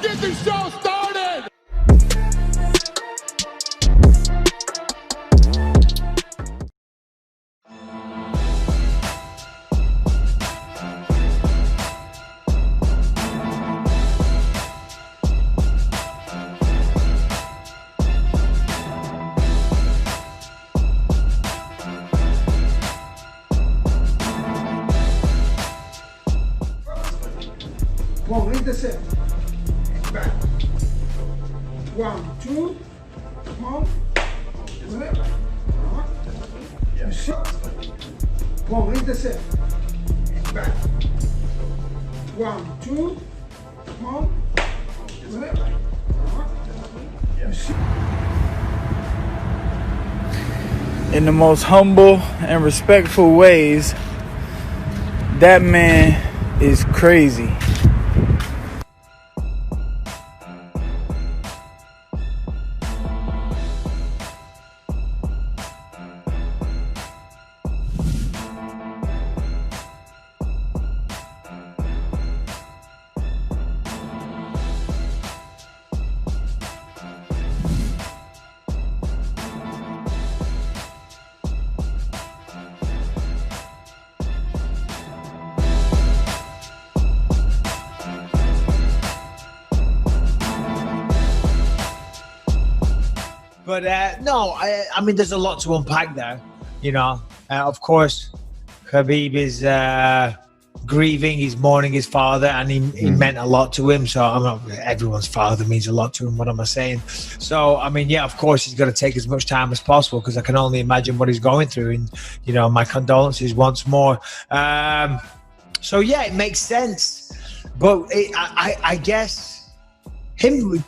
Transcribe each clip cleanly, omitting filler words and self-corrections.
Let's get this show started! Come on, lead the set. Back. 1, 2. Come on. Good. Yeah. Come on, lead the set. Back. 1, 2. Come on. Good. In the most humble and respectful ways, that man is crazy. But no, I mean, there's a lot to unpack there, you know. Of course, Khabib is grieving, he's mourning his father, and he meant a lot to him. So I'm not, everyone's father means a lot to him, what am I saying? So, I mean, yeah, of course, he's got to take as much time as possible, because I can only imagine what he's going through. And, you know, my condolences once more. So, yeah, it makes sense. But I guess him...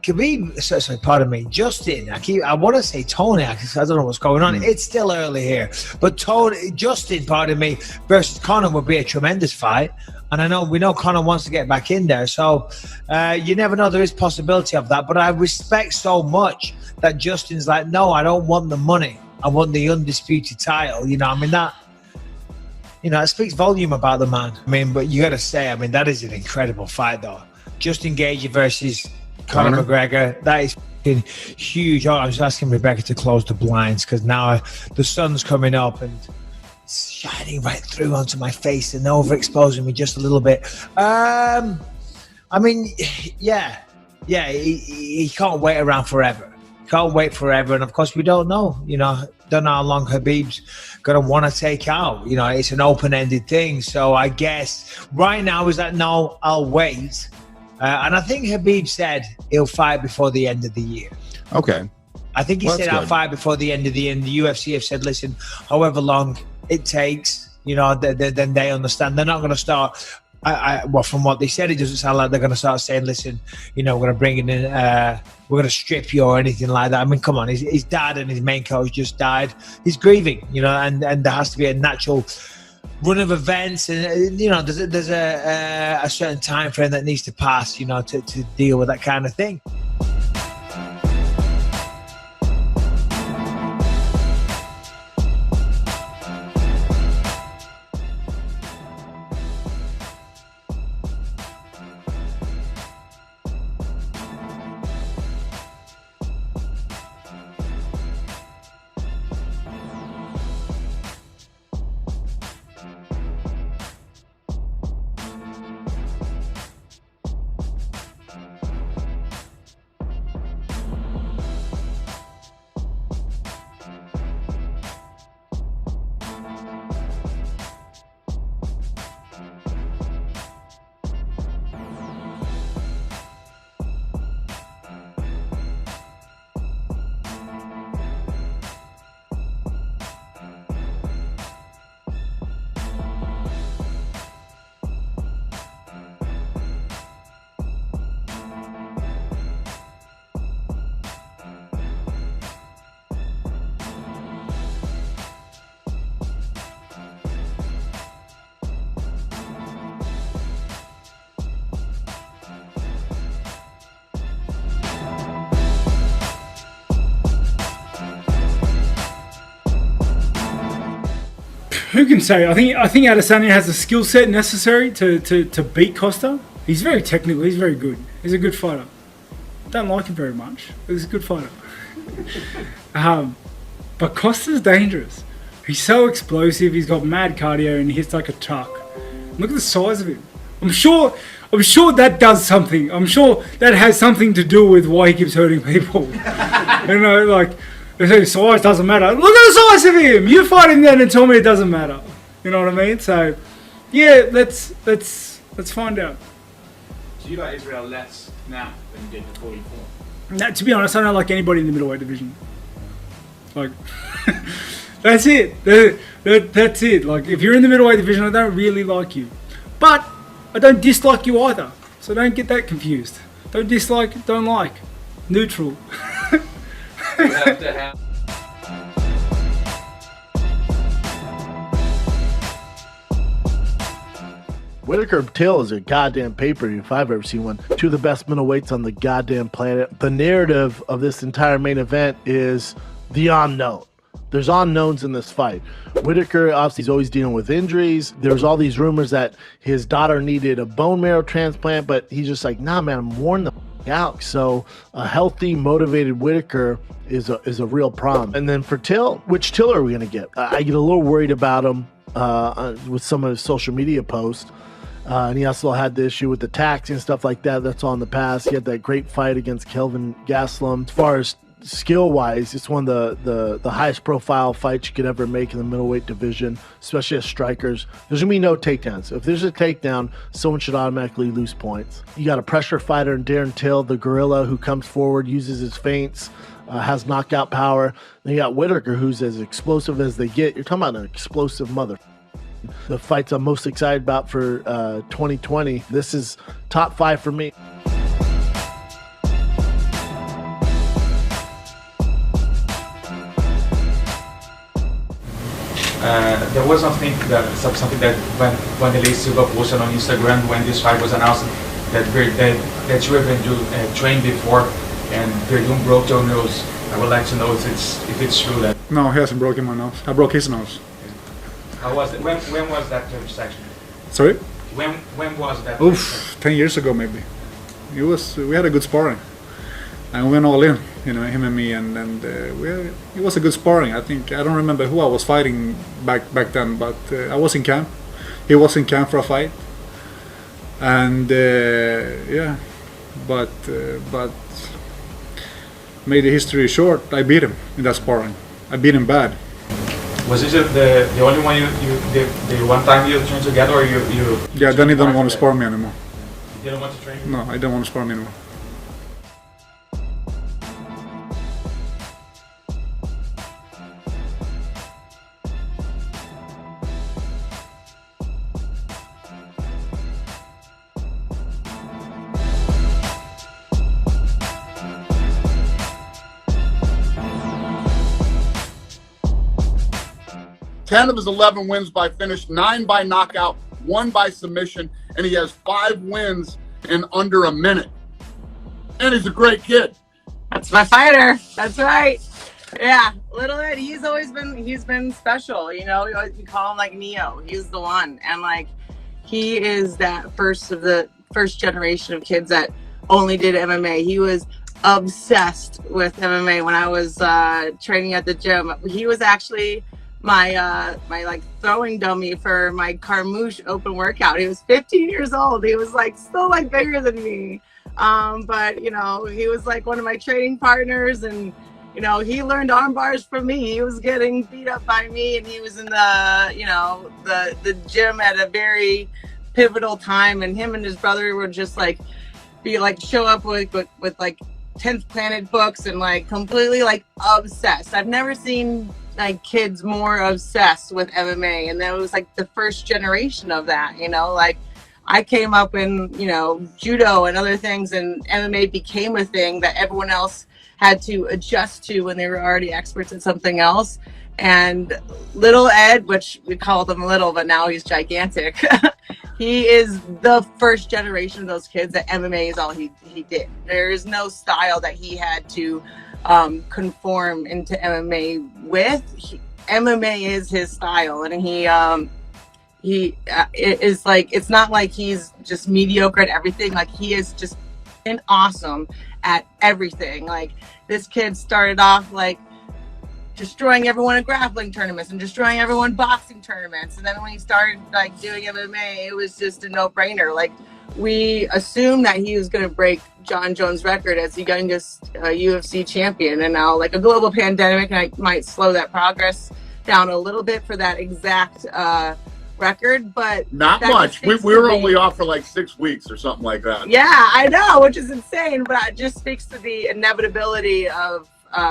Khabib, sorry, pardon me, Justin, I want to say Tony, I don't know what's going on. It's still early here. But Justin, pardon me, versus Conor would be a tremendous fight. And we know Conor wants to get back in there. So you never know, there is possibility of that. But I respect so much that Justin's like, no, I don't want the money. I want the undisputed title. You know, I mean, that, you know, it speaks volume about the man. I mean, but you got to say, I mean, that is an incredible fight, though. Justin Gage versus Conor McGregor, that is huge. Oh, I was asking Rebecca to close the blinds because now the sun's coming up and it's shining right through onto my face and overexposing me just a little bit. I mean, yeah, he can't wait around forever. Can't wait forever. And of course, we don't know, you know, don't know how long Khabib's going to want to take out. You know, it's an open-ended thing. So I guess right now is that, no, I'll wait. And I think Khabib said he'll fight before the end of the year. Okay. I think he said I'll fight before the end of the year. And the UFC have said, listen, however long it takes, you know, then they understand. They're not going to start, well, from what they said, it doesn't sound like they're going to start saying, listen, you know, we're going to bring it in, we're going to strip you or anything like that. I mean, come on, his dad and his main coach just died. He's grieving, you know, and there has to be a natural run of events, and you know, there's a certain time frame that needs to pass, you know, to deal with that kind of thing. Who can say? I think Adesanya has the skill set necessary to beat Costa. He's very technical. He's very good. He's a good fighter. Don't like him very much, but he's a good fighter. But Costa's dangerous. He's so explosive. He's got mad cardio and he hits like a truck. Look at the size of him. I'm sure that does something. I'm sure that has something to do with why he keeps hurting people. You know, like they say size doesn't matter. Look at the size of him. You fight him then and tell me it doesn't matter. You know what I mean? So, yeah, let's find out. So you like Israel less now than you did before you fought? Now, to be honest, I don't like anybody in the middleweight division. Like, that's it. That's it. Like, if you're in the middleweight division, I don't really like you. But I don't dislike you either. So don't get that confused. Don't dislike, don't like. Neutral. You have to have. Whittaker Till is a goddamn pay-per-view if I've ever seen one. Two of the best middleweights on the goddamn planet. The narrative of this entire main event is the unknown. There's unknowns in this fight. Whittaker obviously is always dealing with injuries. There's all these rumors that his daughter needed a bone marrow transplant, but he's just like, nah, man, I'm worn the out. So a healthy, motivated Whittaker is a real problem. And then for Till, which Till are we gonna get? I get a little worried about him with some of his social media posts. And he also had the issue with the taxi and stuff like that. That's all in the past. He had that great fight against Kelvin Gastelum. As far as skill-wise, it's one of the highest profile fights you could ever make in the middleweight division, especially as strikers. There's gonna be no takedowns. If there's a takedown, someone should automatically lose points. You got a pressure fighter in Darren Till, the gorilla, who comes forward, uses his feints, has knockout power. Then you got Whittaker, who's as explosive as they get. You're talking about an explosive mother. The fights I'm most excited about for 2020. This is top 5 for me. There was something that when the Silva posted on Instagram when this fight was announced that you have been trained before and Verdun broke your nose. I would like to know if it's true that. No, he hasn't broken my nose. I broke his nose. How was it? When was that section? Sorry? When was that? Oof, 10 years ago maybe. We had a good sparring. And we went all in, you know, him and me, and it was a good sparring. I don't remember who I was fighting back then, but I was in camp. He was in camp for a fight, and yeah, but made the history short. I beat him in that sparring. I beat him bad. Was this the only one the one time you trained together, or you? Yeah, then he didn't want to spar me anymore. You didn't want to train? No, I didn't want to spar me anymore. Ten of his 11 wins by finish, 9 by knockout, 1 by submission, and he has 5 wins in under a minute. And he's a great kid. That's my fighter. That's right. Yeah, little Ed. He's been special. You know, we call him like Neo. He's the one, and like he is that first generation of kids that only did MMA. He was obsessed with MMA when I was training at the gym. He was actually my like throwing dummy for my Carmouche open workout. He was 15 years old. He was like still like bigger than me. But you know, he was like one of my training partners, and you know, he learned arm bars from me. He was getting beat up by me, and he was in the, you know, the gym at a very pivotal time, and him and his brother would just like show up with like 10th Planet books and like completely like obsessed. I've never seen like kids more obsessed with MMA, and that was like the first generation of that, you know. Like I came up in, you know, judo and other things, and MMA became a thing that everyone else had to adjust to when they were already experts at something else. And little Ed, which we called him little, but now he's gigantic. He is the first generation of those kids that MMA is all he did. There is no style that he had to conform into MMA with. MMA is his style, and He it is like, it's not like he's just mediocre at everything. Like, he is just awesome at everything. Like, this kid started off like destroying everyone in grappling tournaments and destroying everyone in boxing tournaments, and then when he started like doing MMA, it was just a no-brainer. Like, we assumed that he was going to break John Jones' record as the youngest UFC champion, and now like a global pandemic might slow that progress down a little bit for that exact record, but Not much. We were only off for like 6 weeks or something like that. Yeah, I know, which is insane, but it just speaks to the inevitability of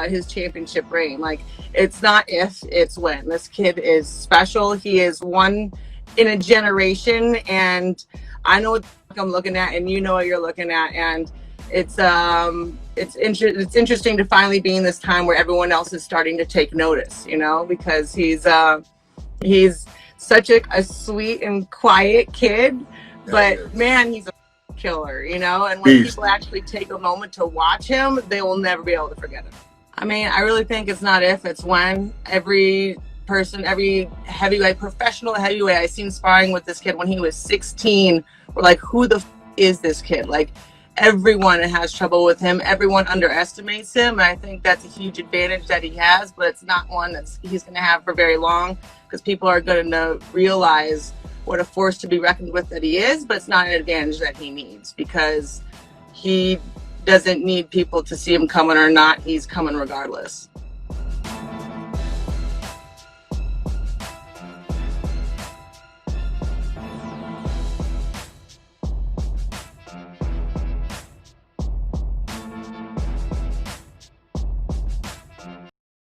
his championship reign. Like, it's not if, it's when. This kid is special. He is one in a generation, and I know what I'm looking at, and you know what you're looking at, and it's interesting to finally be in this time where everyone else is starting to take notice, you know, because he's such a sweet and quiet kid, but man, he's a killer, you know, and when people actually take a moment to watch him, they will never be able to forget him. I mean, I really think it's not if, it's when. Every person, every heavyweight, professional heavyweight I seen sparring with this kid when he was 16 were like, who the is this kid? Like, everyone has trouble with him. Everyone underestimates him. And I think that's a huge advantage that he has, but it's not one that he's going to have for very long, because people are going to realize what a force to be reckoned with that he is, but it's not an advantage that he needs, because he doesn't need people to see him coming or not. He's coming regardless.